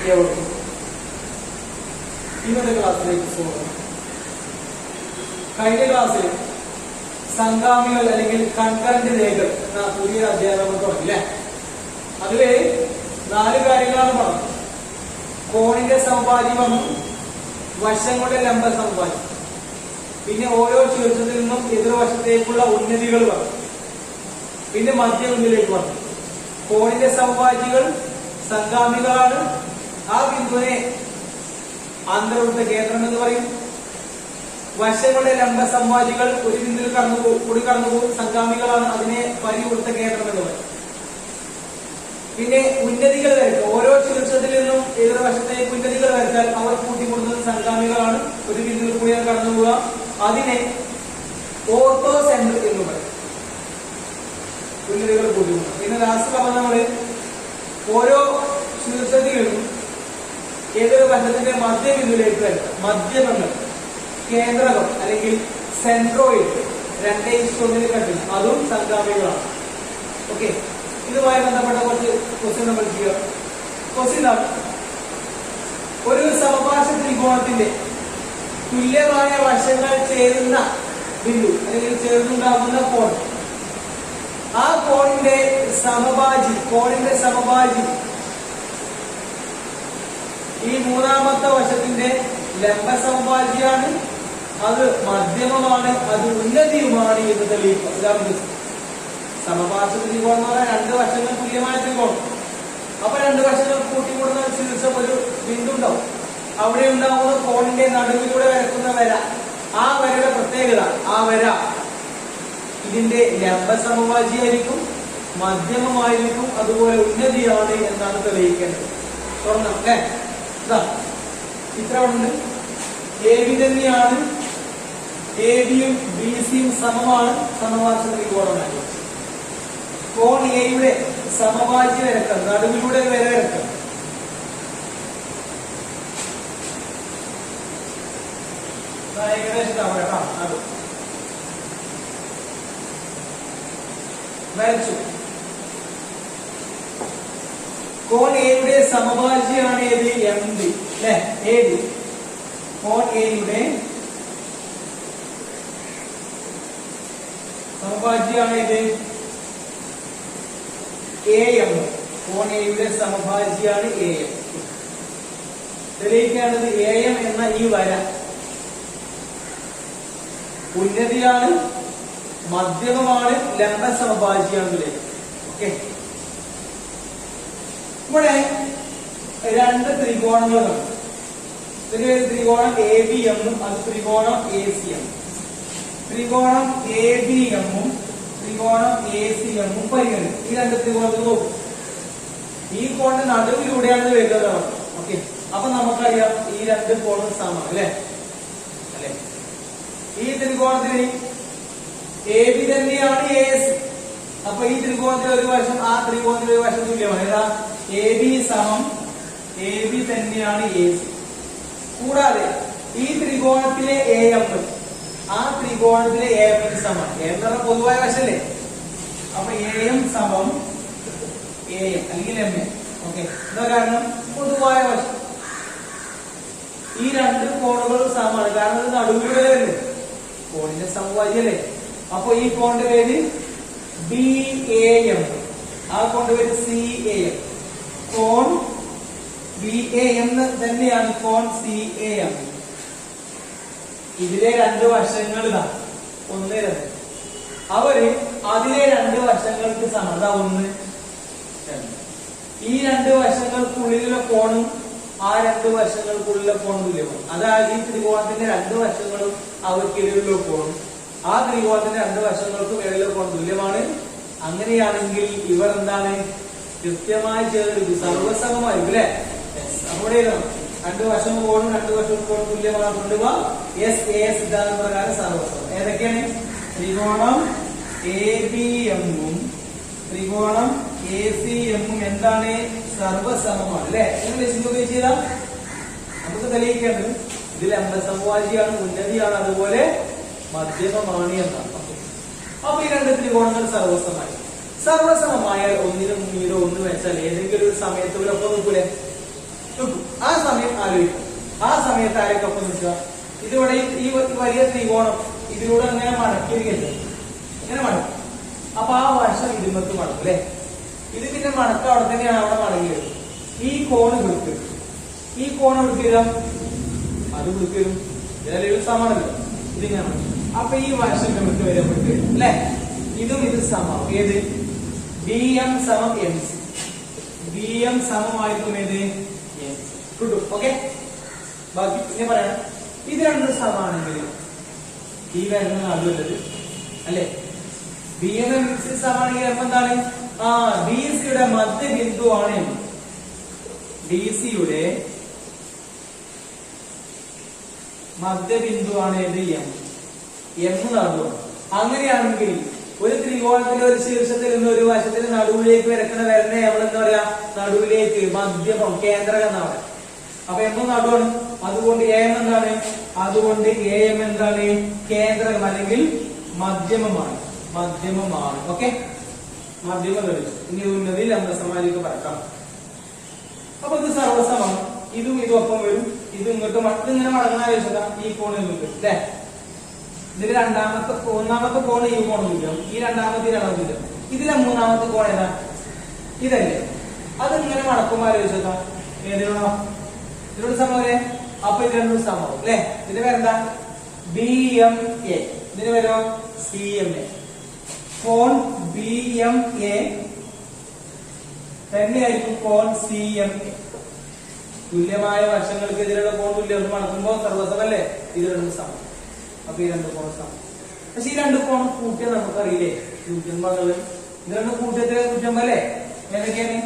എവിടെ ഇന്നത്തെ ക്ലാസ്സിലേക്ക് സ്വാഗതം. കഴിഞ്ഞ ക്ലാസ്സിൽ സംഗാമികൾ അല്ലെങ്കിൽ കൺകറന്റ് രേഖകൾ എന്ന പുതിയ അധ്യായം നമ്മൾ തുടങ്ങില്ലേ. അതില് 4 കാര്യങ്ങളാണ് പറഞ്ഞത്. കോണിന്റെ സമഭാജി വന്നു, വശങ്ങളുടെ ലംബ സമഭാജി, പിന്നെ ഓരോ ശീർഷത്തിൽ നിന്നും എതിർവശത്തേക്കുള്ള ഉന്നതികൾ പറഞ്ഞു, പിന്നെ മധ്യബിന്ദുവിലേക്ക് പറഞ്ഞു. കോണിന്റെ സമഭാജികൾ സംഗാമികളാണ്. ആ ബിന്ദുവിനെ അന്തർവൃത്ത കേന്ദ്രം എന്ന് പറയും. വശങ്ങളുടെ ലംബ സമഭാജികൾ ഒരു ബിന്ദുവിൽ കടന്നുപോകും, സംഗാമികളാണ്. അതിനെ പരിവൃത്ത കേന്ദ്രം എന്ന് പറയും. പിന്നെ ഉന്നതികൾ വരയ്ക്കുക. ഓരോ ശീർഷത്തിൽ നിന്നും എതിർവശത്തേക്ക് ഉന്നതികൾ വരച്ചാൽ അവർ കൂട്ടിക്കൊടുക്കുന്നത് സംഗാമികളാണ്. ഒരു ബിന്ദുവിൽ കൂടിയാണ് കടന്നുപോവുക. അതിനെ ഓർത്തോ സെന്റർ എന്ന് പറയും. ഉന്നതികൾ കൂട്ടിക്കൊടുക്കുക. പിന്നെ ലാസ്റ്റ് പറഞ്ഞ നമ്മള് ഓരോ ശീർഷത്തിൽ നിന്നും ഏതൊരു ബന്ധത്തിന്റെ മധ്യബിന്ദുവിലേക്ക് വരയ്ക്കുക. മധ്യബന്ധം, കേന്ദ്രകം അല്ലെങ്കിൽ സെൻട്രോയിഡ് 2:1 കണ്ടില്ല, അതും സംഗാമികളാണ്. ഓക്കെ, ഇതുമായി ബന്ധപ്പെട്ട കുറച്ച് ക്വസ്റ്റ്യൻ നമ്മൾ ചെയ്യുക. ക്വസ്റ്റ്യൻ ആണ്: ഒരു സമപാർശ്വ ത്രികോണത്തിന്റെ തുല്യമായ വശങ്ങൾ ചേരുന്ന ബിന്ദു അല്ലെങ്കിൽ ചേർന്നുണ്ടാകുന്ന കോൺ, ആ കോണിന്റെ സമഭാജി ഈ മൂന്നാമത്തെ വശത്തിന്റെ ലംബ സമഭാജിയാണ്, അത് മധ്യമമാണ്, അത് ഉന്നതിയുമാണ് എന്ന് തെളിയിക്കുക. ഇതാണ് സമപാർശ്വ ത്രികോണം എന്ന് പറഞ്ഞാൽ 2 വശങ്ങൾ തുല്യമായ ത്രികോണം. അപ്പൊ 2 വശങ്ങൾ കൂട്ടിക്കൂടുന്ന ശീർഷം ഒരു ബിന്ദു ഉണ്ടാവും. അവിടെ ഉണ്ടാവുന്ന കോണിന്റെ നടുവിലൂടെ വരക്കുന്ന വര, ആ വരയുടെ പ്രത്യേകത, ആ വര ഇതിന്റെ ലംബ സമഭാജിയായിരിക്കും, മധ്യമമായിരിക്കും, അതുപോലെ ഉന്നതിയാണ് എന്നാണ് തെളിയിക്കേണ്ടത്. തുറന്നു അല്ലേ? ചിത്രമുണ്ട്. എ ബി തന്നെയാണ്, എ ബിയും ബി സിയും സമമാണ്, സമപാർശ്വ ത്രികോണമാണ്. കോൺ എയുടെ സമഭാജി വരക്കാം, നടുവിലൂടെ വര വരക്കാം. ഏകദേശം അത് വരച്ചു. കോൺ എയുടെ സമഭാജിയാണ് ഏത്? എം ബി അല്ലെ? A B. കോൺ എയുടെ സമഭാജിയാണ് ഏത്? A M. കോൺ എയുടെ സമഭാജിയാണ് എ എം. തെളിയിക്കേണ്ടത് എ എം എന്ന ഈ വര ഉന്നതിയാണ്, മധ്യമമാണ്, ലംബ സമഭാജിയാണ്. ഓക്കെ, ഇവിടെ 2 ത്രികോണങ്ങളാണ്. ഇതിന്റെ ഒരു ത്രികോണം എ ബി എമ്മും അത് ത്രികോണം എ സി എം. ത്രികോണം എ ബി എമ്മും ത്രികോണം എ സി എമ്മും പരിഗണിക്കും. ഈ 2 ത്രികോണത്തിൽ നോക്കും. ഈ കോണിന്റെ നടുവിലൂടെയാണ് വരുന്നത്. ഓക്കെ, അപ്പൊ നമുക്കറിയാം ഈ 2 കോണും സമമാണ് അല്ലെ? അല്ലെ? ഈ ത്രികോണത്തിന് എ ബി തന്നെയാണ് എ സി. അപ്പൊ ഈ ത്രികോണത്തിലെ ഒരു വശം ആ ത്രികോണത്തിലെ ഒരു വശം തുല്യമാണ്. ഏതാ? എ ബി സമം എ ബി തന്നെയാണ് എ സി. കൂടാതെ ഈ ത്രികോണത്തിലെ എ എം, ആ ത്രികോണത്തിലെ എ എം സമമാണ്. എ എന്ന് പറഞ്ഞാൽ പൊതുവായ വശല്ലേ? അപ്പൊ എ എം സമം എ എം അല്ലെങ്കിൽ എം എ. ഓക്കെ, എന്താ കാരണം? പൊതുവായ വശം. ഈ 2 കോണുകൾ സമമാണ്, കാരണം ഇത് നടുവിലൂടെ വരുന്നത് കോണിന്റെ സമഭാജി അല്ലേ? അപ്പൊ ഈ കോണിന്റെ പേര് ബി എ എം, ആ കോണിന്റെ പേര് സി എ എം. കോൺ ബി എ എം തന്നെയാണ് കോൺ സി എ എം. ഇതിലെ 2 വശങ്ങൾ ഇതാ 1, 2. അവര് അതിലെ 2 വശങ്ങൾക്ക് സമത 1, 2. ഈ 2 വശങ്ങൾക്കുള്ളിലുള്ള കോണും ആ 2 വശങ്ങൾക്കുള്ളിലെ കോണും തുല്യമാണ്. അതായത് ഈ ത്രികോണത്തിന്റെ 2 വശങ്ങളും അവർക്കിടയിലുള്ള കോണും ആ ത്രികോണത്തിന്റെ 2 വശങ്ങൾക്കും ഇടയിലുള്ള കോൺ തുല്യമാണ്. അങ്ങനെയാണെങ്കിൽ ഇവർ എന്താണ്? കൃത്യമായി ചേർന്ന് സർവസമമായിരിക്കും അല്ലെ? അവിടെ 2 വശം കോണും 2 വശം കോണും തുല്യമാണ് കൊണ്ടുപോവാ. എസ് എ സിദ്ധാന്തം പ്രകാരം സർവസമം. ഏതൊക്കെയാണ്? ത്രികോണം എ ബി എമ്മും ത്രികോണം എ സി എമ്മും എന്താണ്? സർവസമമാണ് അല്ലെ? നിങ്ങൾ ഉപയോഗിച്ച് ചെയ്താൽ നമുക്ക് തെളിയിക്കേണ്ടത് ഇത് ലംബ സമഭാജിയാണ്, ഉന്നതിയാണ്, അതുപോലെ മധ്യമമാണ് എന്നാണ്. അപ്പൊ ഈ 2 ത്രികോണങ്ങൾ സർവസമമായി. സർവസമമായാൽ ഒന്നിനും 1 വെച്ചാൽ ഏതെങ്കിലും ഒരു സമയത്ത് ഇവരൊപ്പം നിൽക്കൂലേ? ആലോചിക്കും. ആ സമയത്ത് ആരൊക്കെ ഒപ്പം നിൽക്കുക? ഇതിവിടെ ഈ വലിയ ത്രികോണം ഇതിലൂടെ അങ്ങനെ മടക്കിയിരിക്കല്ലേ, ഇങ്ങനെ മടക്കും. അപ്പൊ ആ വശം ഇരുമ്പത്ത് മടക്കും അല്ലെ. ഇത് പിന്നെ മടക്കം അവിടെ തന്നെയാണ്, അവിടെ മടങ്ങിയത്. ഈ കോണ് വിളിക്കും, ഈ കോണ് വിളിക്കുക, അത് വിളിക്കും. ഇതെല്ലാം സമാനല്ലോ, ഇതിങ്ങനെ. അപ്പൊ ഈ വശം നമുക്ക് വരപ്പെട്ട് അല്ലെ, ഇതും ഇത് സമം. ഏത്? BM സമം MC. BM സമമായിരിക്കും ഏത്? MC. കിട്ടും. ഓക്കെ, ബാക്കി പിന്നെ പറയണം. ഇത് രണ്ടും സമാണെങ്കിൽ ഈ വരുന്ന നടുവല്ലത് അല്ലെ. BM MC സമാണെങ്കിൽ അപ്പൊ എന്താണ്? BC-യുടെ മധ്യബിന്ദുവാണ് M. BC-യുടെ മധ്യബിന്ദുവാണ് ഏത്? M നടുവാണ്. അങ്ങനെയാണെങ്കിൽ ഒരു ത്രികോണത്തിന്റെ ഒരു ശീർഷത്തിൽ നിന്ന് ഒരു വശത്തിന് നടുവിലേക്ക് വരക്കണ വരനെ നമ്മൾ എന്താ പറയാ? നടുവിലേക്ക്, മധ്യമം, കേന്ദ്രകം എന്നാണ്. അപ്പൊ M നടുവാണ്. അതുകൊണ്ട് AM എന്താണ്? അതുകൊണ്ട് AM എന്താണ്? കേന്ദ്രകം അല്ലെങ്കിൽ മധ്യമമാണ്. മധ്യമമാണ്. ഓക്കെ, മധ്യമം കഴിച്ചു. ഇനി ഉന്നതി ലംബസമാലേക്ക് പറക്കാം. അപ്പൊ ഇത് സർവസമാണ്. ഇതും ഇതും ഒപ്പം വരും. ഇത് ഇങ്ങോട്ട് ഇങ്ങനെ മടങ്ങുന്ന ആവശ്യമില്ല. ഈ കോണിൽ നിൽക്കും അല്ലെ. ഇതിൽ ഒന്നാമത്തെ കോൺ ഈ കോണില്ല, ഈ രണ്ടാമത്തെ രണ്ടാമത്തില്ല. ഇതിലെ മൂന്നാമത്തെ കോൺ ഏതാ? ഇതല്ലേ. അത് ഇങ്ങനെ മടക്കുമ്പോൾ ആലോചിച്ചാ ഏതിനോ ഇതിനോട് സമല്ലേ. അപ്പൊ ഇത് രണ്ടും സമവും അല്ലെ. ഇതിന് പേരെന്താ? BMA. ഇതിന് പേരോ CMA. കോൺ BMA തന്നെയായിരിക്കും കോൺ CMA. തുല്യമായ വശങ്ങൾക്ക് ഇതിലുള്ള കോൺ തുല്യം മടക്കുമ്പോൾ സർവസമല്ലേ. ഇത് രണ്ടും സമം. അപ്പൊ ഈ രണ്ട് കോൺ സമം. പക്ഷെ ഈ രണ്ട് കോൺ കൂട്ടിയാൽ നമുക്കറിയില്ലേ 180. ഇത് രണ്ട് കൂട്ടിയത്ര 180 അല്ലേ. ഏതൊക്കെയാണ്?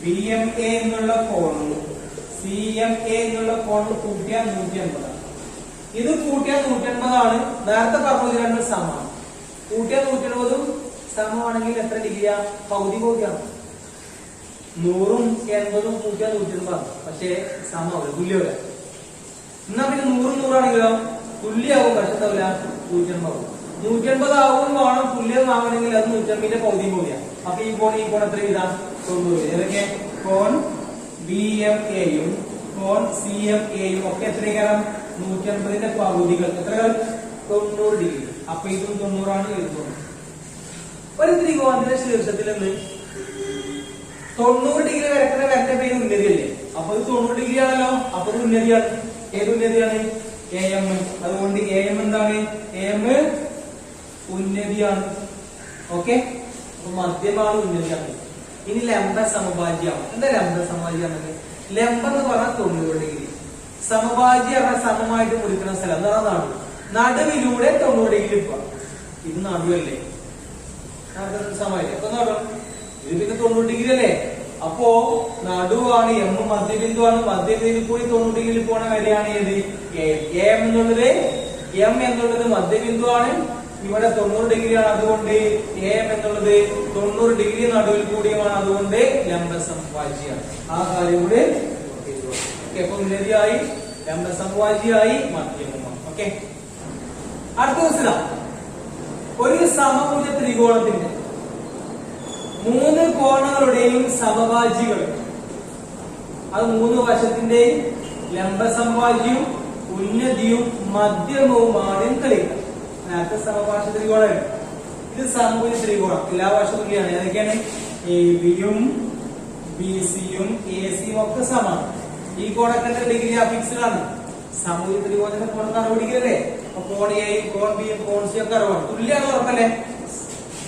BMA എന്നുള്ള കോണും CMA എന്നുള്ള കോണിൽ കൂട്ടിയാൽ 180. ഇത് കൂട്ടിയാൽ 180 ആണ്. നേരത്തെ പറഞ്ഞത് രണ്ടും സമമാണ്. കൂട്ടിയാൽ 180 സമമാണെങ്കിൽ എത്ര ഡിഗ്രിയാ? പകുതി പകുതിയാണ്. 100ഉം 80ഉം കൂട്ടിയാൽ 180. പക്ഷേ സമമാവില്ല, തുല്യമില്ല. എന്നാ പിന്നെ 100 100ആണെങ്കിലോ തുല്യാവും. പക്ഷെ എന്താവില്ല, 180. 180 ആവും വേണം. തുല്യമാവണമെങ്കിൽ അത് 180ന്റെ പകുതി പകുതിയാണ്. അപ്പൊ ഈ കോൺ എത്ര ഇതാ? 90. ഏതൊക്കെ? കോൺ BMA-യും കോൺ CMA-യും ഒക്കെ എത്രയും 180ന്റെ പകുതികൾ. എത്ര? 90 ഡിഗ്രി. അപ്പൊ ഇതും 90ആണ്, ഇതും 90. ഒരു ത്രികോണത്തിന്റെ ശീർഷത്തിൽ നിന്ന് 90 ഡിഗ്രി വരക്കുന്ന വരന്റെ പേര് ഉന്നതിയല്ലേ. അപ്പൊ ഇത് 90 ഡിഗ്രി ആണല്ലോ. അപ്പൊ ഇത് ഉന്നതിയാണ്. ഏത് ഉന്നതിയാണ്? AM. അതുകൊണ്ട് AM എന്താണ്? AM ഉന്നതിയാണ്. ഓക്കെ, അപ്പൊ മധ്യമാണ്, ഉന്നതിയാണ്. ഇനി ലംബ സമഭാജ്യമാണ്. എന്താ ലംബ സമഭാജ്യം? ലംബം എന്ന് പറഞ്ഞാൽ 90 ഡിഗ്രി, സമഭാജ്യ പറഞ്ഞാൽ സമമായിട്ട് മുറിക്കുന്ന സ്ഥലം എന്ന് പറഞ്ഞാൽ നടു. നടുവിലൂടെ 90 ഡിഗ്രി പോവാം. ഇത് നടുവല്ലേ, സമയല്ലേ. അപ്പൊ നടു ഇത് പിന്നെ 90 ഡിഗ്രി അല്ലേ. അപ്പോ നടുവാണ് M, മധ്യബിന്ദുവാണ്. മധ്യബിന്ദു കൂടി 90 ഡിഗ്രി പോണ വരെയാണ് ഏത്? AM എന്നുള്ളത്. M എന്നുള്ളത് മധ്യബിന്ദുവാണ്. ഇവിടെ 90 ഡിഗ്രിയാണ്. അതുകൊണ്ട് AM എന്നുള്ളത് 90 ഡിഗ്രി നടുവിൽ കൂടിയുമാണ്. അതുകൊണ്ട് ലംബ സമഭാജ്യമാണ്. ആ കാര്യം കൂടെ അപ്പൊ ഉന്നതിയായി, ലംബ സമഭാജ്യമായി, മധ്യമമാണ്. ഓക്കെ, അടുത്ത ദിവസം ഒരു സമഭുജ ത്രികോണത്തിന്റെ 3 കോണങ്ങളുടെയും സമഭാജികൾ, അത് 3 വശത്തിന്റെയും ലംബ സമഭാജ്യവും ഉന്നതിയും മധ്യമവുമാണ് തെളിയിക്കുക. നേരത്തെ സമഭാജ ത്രികോണമാണ്. ഇത് സമഭുജ ത്രികോണം. എല്ലാ വശവും തുല്യമാണ്. ഏതൊക്കെയാണ്? AB-യും BC-യും AC-യും ഒക്കെ സമാണ്. ഈ കോണത്തിന്റെ ഡിഗ്രി ഫിക്സ്ഡ് ആണ്. സമഭുജ ത്രികോണത്തിന്റെ കോൺ 60 ഡിഗ്രി അല്ലേ. അപ്പൊ കോൺ എയും കോൺ ബിയും കോൺ സി ഒക്കെ 60 തുല്യാണ്. ഉറപ്പല്ലേ?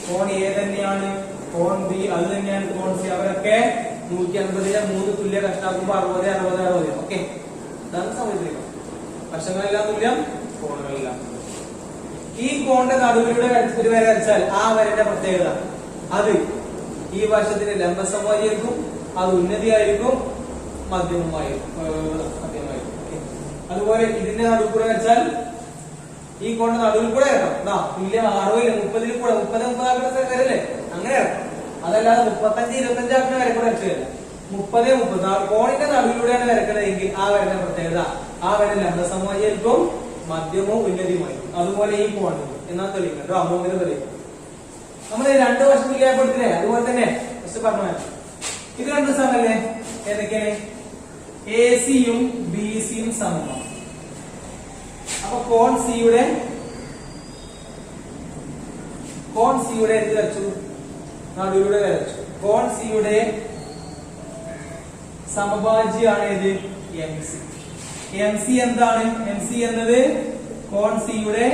കോൺ എ തന്നെയാണ്, കോൺ ബി അത് തന്നെയാണ്, കോൺ സി അവരൊക്കെ 180ലെ 3 തുല്യ കഷ്ടാക്കുമ്പോ 60 60 60. ഓക്കെ, ഇതാണ് സമഭുജ ത്രികോണം. വശങ്ങളെല്ലാം തുല്യം, കോണുകളെല്ലാം. ഈ കോണിന്റെ നടുവിലൂടെ ഒരു വര വരച്ചാൽ ആ വരന്റെ പ്രത്യേകത അത് ഈ വശത്തിന് ലംബ സമഭാജ്യമായിരിക്കും, അത് ഉന്നതിയായിരിക്കും, മധ്യമമായിരിക്കും. അതുപോലെ ഇതിന്റെ നടുവിൽ കൂടെ വരച്ചാൽ ഈ കോണിന്റെ നടുവിൽ കൂടെ ഇറക്കാം. തുല്യം 60 30 കൂടെ 30 30 വരല്ലേ, അങ്ങനെ ഇറക്കാം. അതല്ലാതെ 35 25 ആക്കുന്ന വരെ കൂടെ വരച്ചില്ല. 30 30 കോണിന്റെ നടുവിലൂടെയാണ് വരക്കുന്നതെങ്കിൽ ആ വരന്റെ പ്രത്യേകത ആ വര ലംബ സമഭാജ്യമായിരിക്കും, മധ്യമവും ഉന്നതിയുമായിരിക്കും. അതുപോലെ ഈ കോണിൽ എന്നാ തെളിയിക്കണം കേട്ടോ. അമ്മൂന്നിന് തെളിയിക്കും. നമ്മൾ 2 വർഷം തുല്യപ്പെടുത്തില്ലേ, അതുപോലെ തന്നെ ഫസ്റ്റ് പറഞ്ഞു. ഇത് 2 സമല്ലേ. ഏതൊക്കെയാണ്? എസിയും ബിസിയും സമമാണ്. അപ്പൊ കോൺ സിയുടെ എന്ത് വരച്ചു? നടുവിലൂടെ വരച്ചു. കോൺ സിയുടെ സമഭാജ്യാണ് ഇത് എം സി. എം സി എന്താണ്? എം സി എന്നത് കോൺ സിയുടെ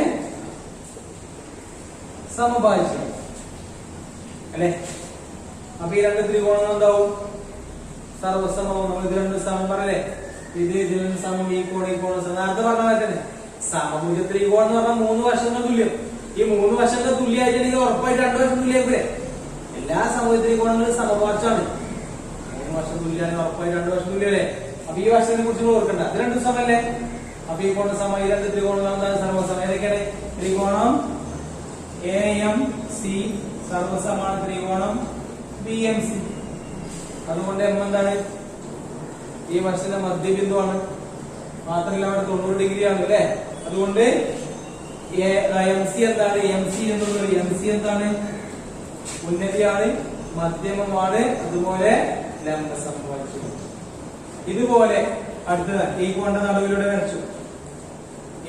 സമഭാജ്യം അല്ലെ. അപ്പൊ ഈ രണ്ട് ത്രികോണങ്ങൾ എന്താവും? സർവസമവും. നമ്മൾ ഇത് രണ്ട് സമം പറഞ്ഞല്ലേ, ഇത് ഇതിന് സമം, ഈ കോൺ ഈ കോൺ നേരത്തെ പറഞ്ഞ പോലെ തന്നെ. സമഭുജ ത്രികോണം എന്ന് പറഞ്ഞാൽ 3 വശങ്ങൾ തുല്യം. ഈ 3 വശങ്ങൾ തുല്യമായിട്ടുണ്ടെങ്കിൽ ഉറപ്പായിട്ട് 2 വശം തുല്യമായില്ലേ? എല്ലാ സമഭുജ ത്രികോണങ്ങളും സമപാർശ്വമാണ്. 3 വശം തുല്യാണ്, ഉറപ്പായിട്ട് 2 വശം തുല്യല്ലേ? അപ്പൊ ഈ വശത്തിനെ കുറിച്ച് ഓർക്കണ്ട, ഇത് രണ്ടും സമല്ലേ. അപ്പൊ ഈ കോണ സമം, ഈ രണ്ട് ത്രികോണങ്ങൾ എന്താണ്? സർവസമം. ഏതൊക്കെയാണ്? ത്രികോണം എ എം സി സർവസമാണ് ത്രികോണം ബി എം സി. അതുകൊണ്ട് എം എന്താണ്? ഈ വശത്തിന്റെ മധ്യബിന്ദുവാണ്. മാത്രമല്ല അവിടെ 90 ഡിഗ്രി ആണ് അല്ലെ. അതുകൊണ്ട് എം സി എന്താണ്? എം സി എന്നുള്ളത് എം സി എന്താണ്? ഉന്നതിയാണ്, മധ്യമമാണ്, അതുപോലെ ലംബ സമവാക്യം. ഇതുപോലെ അടുത്തത് ഈ കോണിന്റെ നടുവിലൂടെ വരച്ചു,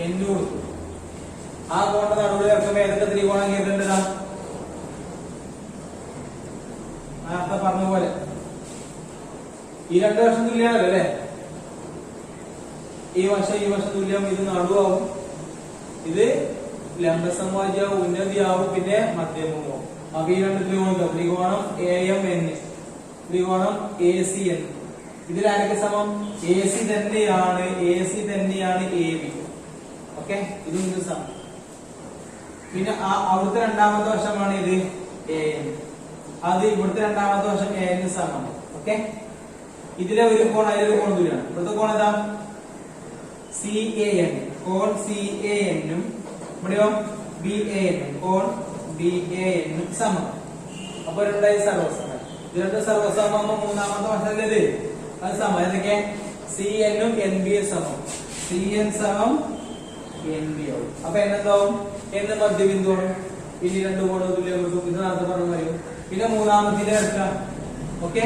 എൻ കൊടുത്തു. ആ കോണിന്റെ നടുവിൽ വരക്കുമ്പോ ഏതൊക്കെ ത്രികോണം കേട്ടിട്ടുണ്ടാ? നേരത്തെ പറഞ്ഞ പോലെ ഈ 2 വശം തുല്യാണല്ലോ അല്ലെ. ഈ വശം തുല്യം, ഇത് നടുവാവും, ഇത് ലംബ സമവാക്യമാവും, ഉന്നതിയാവും, പിന്നെ മധ്യമവും. അപ്പൊ ഈ രണ്ട് ത്രികോണം, ത്രികോണം എ എം എൻ, ത്രികോണം എ സി എൻ. ഇതിലാരൊക്കെ സമം? എ സി തന്നെയാണ് എ ബി. ഓക്കെ, ഇതും ഇത് സമം. പിന്നെ അവിടുത്തെ രണ്ടാമത്തെ വശമാണ് ഇത് എ എൻ. അത് ഇവിടുത്തെ രണ്ടാമത്തെ വശം എ എൻ സമമാണ്. ഓക്കെ, ഇതിലെ ഒരു കോൺ അതിലൊരു കോൺ തുല്യമാണ്. ഇവിടുത്തെ കോൺ ഏതാ? C A N. കോൺ സി എ എന്നും ഇവിടെയോ ബി എ എന്നും, കോൺ ബി എ എന്നും സമം. അപ്പൊ രണ്ടായി സർവസമം. ഇത് രണ്ട് സർവസമാകുമ്പോ മൂന്നാമത്തെ വശമല്ലേ ഇത്? അത് സമം. ഏതൊക്കെ? സി എന്നും എൻ ബി സമം. സി എൻ സമം എൻ ബി ആവും. അപ്പൊ എന്താവും? എന്ന് മധ്യബിന്ദുവാണ്. ഇനി രണ്ട് കോൺ തുല്യം കിട്ടും. ഇത് നേരത്തെ പറഞ്ഞ വരും. പിന്നെ മൂന്നാമത്തിന്റെ എടുക്കാം. ഓക്കെ,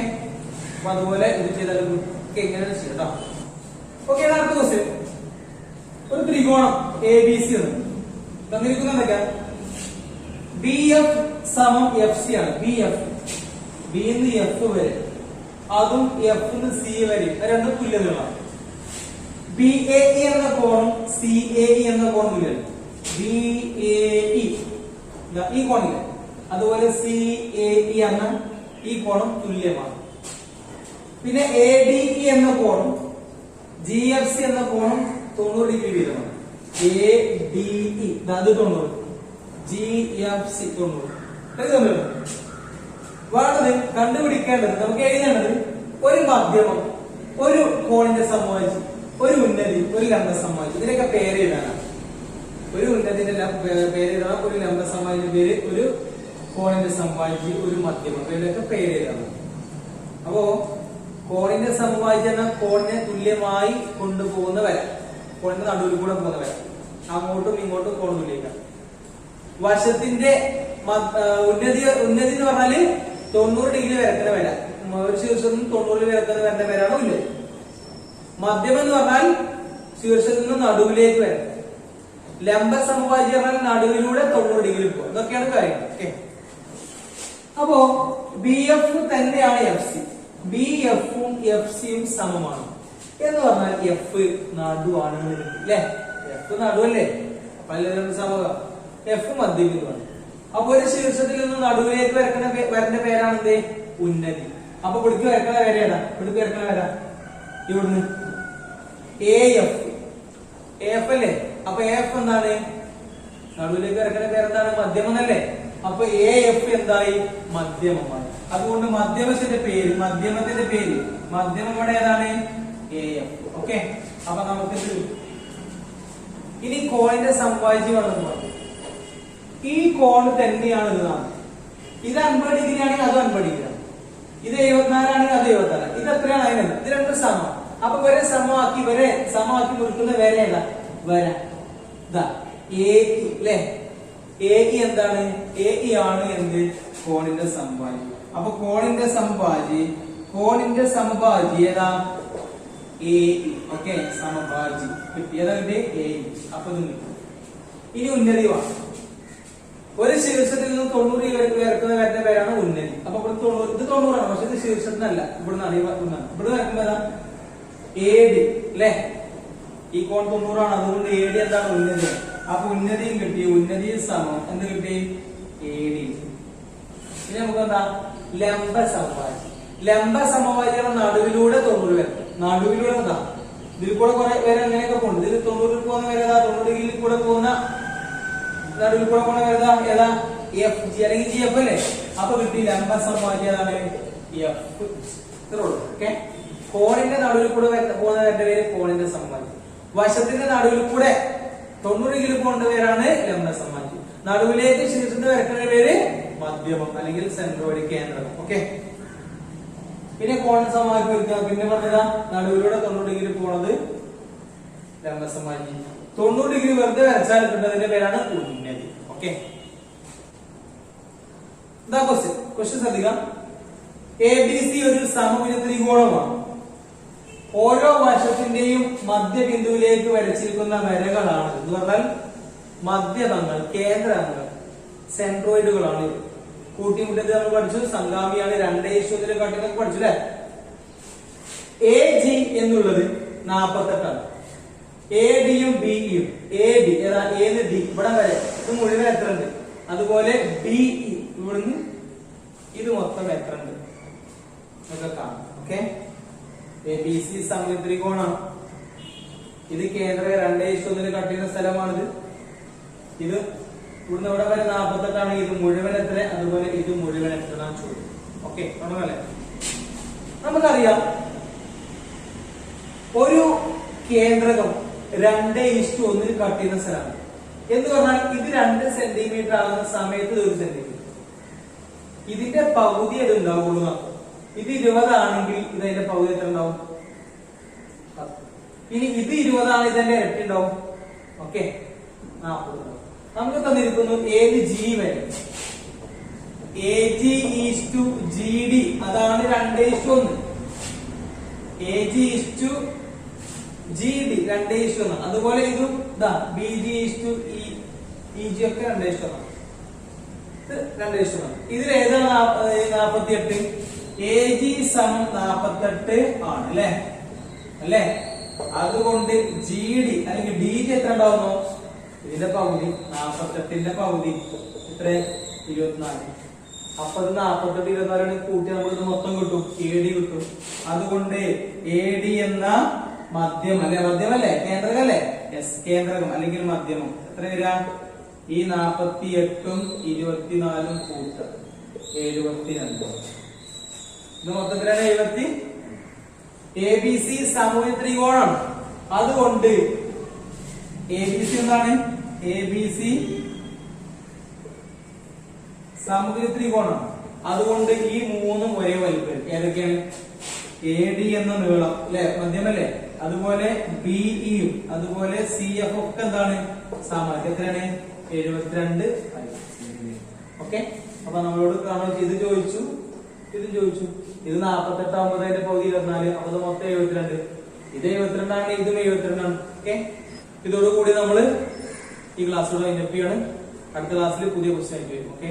അപ്പൊ അതുപോലെ ഇത് ചെയ്താലും എങ്ങനെയാണ് ചെയ്യട്ടോ. ഓക്കെ, അടുത്ത ക്വസ്റ്റ്യൻ. ഒരു ത്രികോണം എ ബി സി ആണ് തന്നിരിക്കുന്ന. എന്തൊക്കെയാ? ബി എഫ് സമം എഫ് സി ആണ്. ബി എഫ്, ബി നിന്ന് എഫ് വരെ, അതും എഫ് നിന്ന് സി വരെ രണ്ടും തുല്യതകളാണ്. ബി എ ഇ എന്ന കോണും സി എ ഇ എന്ന കോണും തുല്യമാണ്. ബി എ ഇ ഈ കോണില്ല, അതുപോലെ സി എ ഇ എന്ന ഈ കോണും തുല്യമാണ്. പിന്നെ എ ഡി ഇ എന്ന കോണും ജി എഫ് സി എന്ന കോണും 90 ഡിഗ്രി വീതമാണ്. എ ഡി ഇ അത് 90, ജി എഫ് സി 90. വേണ്ടത് കണ്ടുപിടിക്കേണ്ടത്, നമുക്ക് എഴുതേണ്ടത് ഒരു മധ്യമം, ഒരു കോണിന്റെ സമവാക്യം, ഒരു ഉന്നതി, ഒരു ലംബ സമവാക്യം. ഇതിനൊക്കെ പേര് എഴുതാനാണ്. ഒരു ഉന്നതിന്റെ പേര് എഴുതണം, ഒരു ലംബ സമവാക്യത്തിന്റെ പേര്, ഒരു കോണിന്റെ സമവാക്യം, ഒരു മധ്യമം, ഇതിനൊക്കെ പേര് എഴുതണം. അപ്പോ കോണിന്റെ സമവാക്യം എന്ന കോണിനെ തുല്യമായി കൊണ്ടുപോകുന്ന വര, കോണിന്റെ നടുവിൽ കൂടെ പോകുന്ന വര, അങ്ങോട്ടും ഇങ്ങോട്ടും കോൺ തുല്യമാണ്. വശത്തിന്റെ ഉന്നതി എന്ന് പറഞ്ഞാല് 90 ഡിഗ്രി വരക്കുന്ന വര, ഒരു ശീർഷത്തിൽ നിന്ന് 90 വരക്കുന്ന വരേണ്ട പേരാണ് ഉന്നതി. മധ്യമം എന്ന് പറഞ്ഞാൽ ശീർഷത്തിൽ നിന്ന് നടുവിലേക്ക് വരണം. ലംബ സമവാക്യം പറഞ്ഞാൽ നടുവിലൂടെ 90 ഡിഗ്രി പോകും. ഇതൊക്കെയാണ് കാര്യങ്ങൾ. ഓക്കെ, അപ്പോ ബി എഫ് തന്നെയാണ് എഫ് സി. ബി എഫും എഫ് സിയും സമമാണ് എന്ന് പറഞ്ഞാൽ എഫ് നടുവാണ് അല്ലെ. എഫ് നടുവല്ലേ, പലരും സമം. എഫ് മധ്യബിന്ദുവാണ്. അപ്പൊ ഒരു ശീർഷത്തിൽ നിന്ന് നടുവിലേക്ക് വരേണ്ട പേരാണ് എന്ത്? ഉന്നതി. അപ്പൊ ഇവിടേക്ക് വരക്കണ വരെയാണ്, ഇവിടേക്ക് വരക്കണ വര ഇവിടുന്ന് എ എഫ്, എഫ് അല്ലേ. അപ്പൊ എഫ് എന്താണ്? നടുവിലേക്ക് വരക്കണ പേരെന്താണ്? മധ്യമം അല്ലേ. അപ്പൊ എ എഫ് എന്തായി? മധ്യമമാണ്. അതുകൊണ്ട് മധ്യമത്തിന്റെ പേര്, മധ്യമം ഇവിടെ ഏതാണ്? A F. ഓക്കെ, അപ്പൊ നമുക്ക് ഇനി കോണിന്റെ സമവാക്യമാണെന്ന് പറഞ്ഞു. ഈ കോണ് തന്നെയാണ് ഇതാണ്. ഇത് 50 ഡിഗ്രി ആണെങ്കിൽ അത് 50 ഡിഗ്രി ആണ്. ഇത് 74 ആണെങ്കിൽ അത് 74. ഇത് എത്രയാണ്? അതിനല്ല. ഇത് രണ്ടും സമം. അപ്പൊ വരെ സമമാക്കി മുറിക്കുന്ന വരെ ഏതാ? വര എ അല്ലെ. എ എന്താണ്? എ ആണ് എന്ത്? കോണിന്റെ സമവാക്യം. അപ്പൊ കോണിന്റെ സമവാക്യം ഏതാ? എ ഓക്കെ സമഭാജി കിട്ടി. ഏതാണ്ട് എ. അപ്പൊ ഇത് കിട്ടും. ഇനി ഉന്നതി വേണം. ഒരു ശീർഷത്തിൽ നിന്ന് 90 വരക്കുന്ന വരുന്ന പേരാണ് ഉന്നതി. അപ്പൊ ഇവിടെ 90, ഇത് 90 ആണ്, പക്ഷെ ഇത് ശീർഷത്തിനല്ല. ഇവിടുന്നാണ് ഇവിടെ വരക്കുമ്പോ AD അല്ലെ, ഈ കോൺ 90 ആണ്. അതുകൊണ്ട് AD എന്താണ് ഉന്നതി. അപ്പൊ ഉന്നതിയും കിട്ടി. ഉന്നതി സമം എന്ത് കിട്ടി? AD. ഇനി നമുക്ക് എന്താ ലംബ സമവാചി. ലംബ സമവാചിയുടെ നടുവിലൂടെ 90 വരക്കും. നടുവിലൂടെ എന്താ ഇതിൽ കൂടെ കുറെ പേര് അങ്ങനെയൊക്കെ പോകുന്നുണ്ട്. ഇതിൽ 90 പോകുന്ന പേര് ഏതാ? 90 ഡിഗ്രിയിൽ കൂടെ പോകുന്ന നടുവിൽ കൂടെ പോകുന്ന പേര് ഏതാ? FG അല്ലെങ്കിൽ GF അല്ലേ. അപ്പൊ കിട്ടി ലംബ സമവാചി ഏതാണ്? F. ഓക്കെ. കോണിന്റെ നടുവിൽ കൂടെ പോകുന്ന പേര് കോണിന്റെ സമവാചി. വശത്തിന്റെ നടുവിൽ കൂടെ 90 ഡിഗ്രി പോകേണ്ട പേരാണ് ലംബ സമവാചി. നടുവിലേക്ക് ശീർഷത്തിൽ വരക്കുന്ന പേര് മധ്യമം അല്ലെങ്കിൽ സെൻട്രോയിഡ് കേന്ദ്രം. ഓക്കെ. പിന്നെ കോൺ സമവാക്യം വരയ്ക്കുക. പിന്നെ പറഞ്ഞതാ നടുവിലൂടെ 90 ഡിഗ്രി പോണത് ലംബ സമവാചി. 90 ഡിഗ്രി വെറുതെ വരച്ചാൽ കിട്ടുന്നതിന്റെ പേരാണ് ഉന്നതി. ഓക്കെ. ഇതാ ക്വസ്റ്റ്യൻ ശ്രദ്ധിക്കാം. ABC ഒരു സമമിതി ത്രികോണമാണ്. ഓരോ വശത്തിന്റെയും മധ്യബിന്ദുവിലേക്ക് വരച്ചിരിക്കുന്ന വരകളാണ് എന്ന് പറഞ്ഞാൽ മധ്യതങ്ങൾ, കേന്ദ്രങ്ങൾ, സെൻട്രോയിഡുകളാണ് ഇത്. കൂട്ടിമുട്ടത് നമ്മൾ പഠിച്ചു. സംഗാമിയാണ്. 2:1 കാട്ടിനൊക്കെ പഠിച്ചു അല്ലെ. AG എന്നുള്ളത് 48 ആണ്. ADയും BEയും AB ഏതാ? ഏത് D ഇവിടെ വരെ ഇത് മുഴുവൻ എത്ര ഉണ്ട്? അതുപോലെ BE ഇവിടുന്ന് ഇത് മൊത്തം എത്ര ഉണ്ട് എന്നൊക്കെ കാണാം. ഓക്കെ. ABC സമമിതി ത്രികോണമാണ്. ഇത് കേന്ദ്ര 2:1 കട്ട് ചെയ്യുന്ന സ്ഥലമാണിത്. ഇത് ഇവിടുന്ന് ഇവിടെ വരെ 48 ആണ്. ഇത് മുഴുവൻ എത്ര? അതുപോലെ ഇത് മുഴുവൻ എത്ര ചോദ്യം. ഓക്കെ. അല്ലേ? നമുക്കറിയാം ഒരു കേന്ദ്രകം 2:1 കട്ട് ചെയ്യുന്ന സ്ഥലമാണ് എന്ന് പറഞ്ഞാൽ ഇത് 2 സെന്റിമീറ്റർ ആകുന്ന സമയത്ത് 1 സെന്റിമീറ്റർ. ഇതിന്റെ പകുതി അത് ഉണ്ടാവുള്ളൂ. ഇത് 20 ആണെങ്കിൽ ഇത് അതിന്റെ പകുതി എത്ര ഉണ്ടാവും? 10. ഇനി ഇത് 20 ആണ്, ഇതിന്റെ ഇരട്ടി ഉണ്ടാവും. ഓക്കെ. 40 ഉണ്ടാവും. നമുക്ക് തന്നിരിക്കുന്നു ഏത് G വരെ. AG GD അതാണ് 2:1. AG GD 2:1. അതുപോലെ ഇതും BG EG ഒക്കെ 2:1. ഇത് 2:1. ഇതിൽ ഏതാണ് 48? AG സമം 48 ആണ് അല്ലെ. അല്ലെ. അതുകൊണ്ട് GD അല്ലെങ്കിൽ DG എത്ര ഉണ്ടാവുന്നു? ഇതിന്റെ പകുതി 48ന്റെ പകുതി എത്ര? 24. അപ്പൊ ഇത് 48 24 കൂട്ടി നമുക്ക് ഇത് മൊത്തം കിട്ടും. AD കിട്ടും. അതുകൊണ്ട് AD എന്ന മധ്യം അല്ലെ, മധ്യമല്ലേ, കേന്ദ്രകല്ലേ? യെസ്, കേന്ദ്രകം അല്ലെങ്കിൽ മധ്യമം എത്ര വരിക? ഈ 48ഉം 24ഉം കൂട്ട 72. ഇത് മൊത്തത്തിലാണ് 70. ABC സമമിതി ത്രികോണമാണ്. അതുകൊണ്ട് ABC എന്താണ്? ABC സമമിതി ത്രികോണമാണ്. അതുകൊണ്ട് ഈ മൂന്നും ഒരേ വലിപ്പം. ഏതൊക്കെയാണ്? AD എന്ന നീളം അല്ലെ, മധ്യമല്ലേ. അതുപോലെ BEയും അതുപോലെ CF ഒക്കെ എന്താണ്? സമം. എത്രയാണ്? 72. ഓക്കെ. അപ്പൊ നമ്മളോട് കാണാൻ ഇത് ചോദിച്ചു, ഇത് ചോദിച്ചു. ഇത് 48 ആകുമ്പോൾ അതിന്റെ പകുതി 24. അപ്പൊ ഇത് മൊത്തം 72. ഇത് 72 ആണ്, ഇതും 72 ആണ്. ഓക്കെ. ഇതോടുകൂടി നമ്മള് ഈ ക്ലാസ്സിലൂടെ വൈൻഡപ്പ് ചെയ്യാണ്. അടുത്ത ക്ലാസ്സിൽ പുതിയ ക്വസ്റ്റ്യൻ ആയിട്ട് വരും. ഓക്കെ.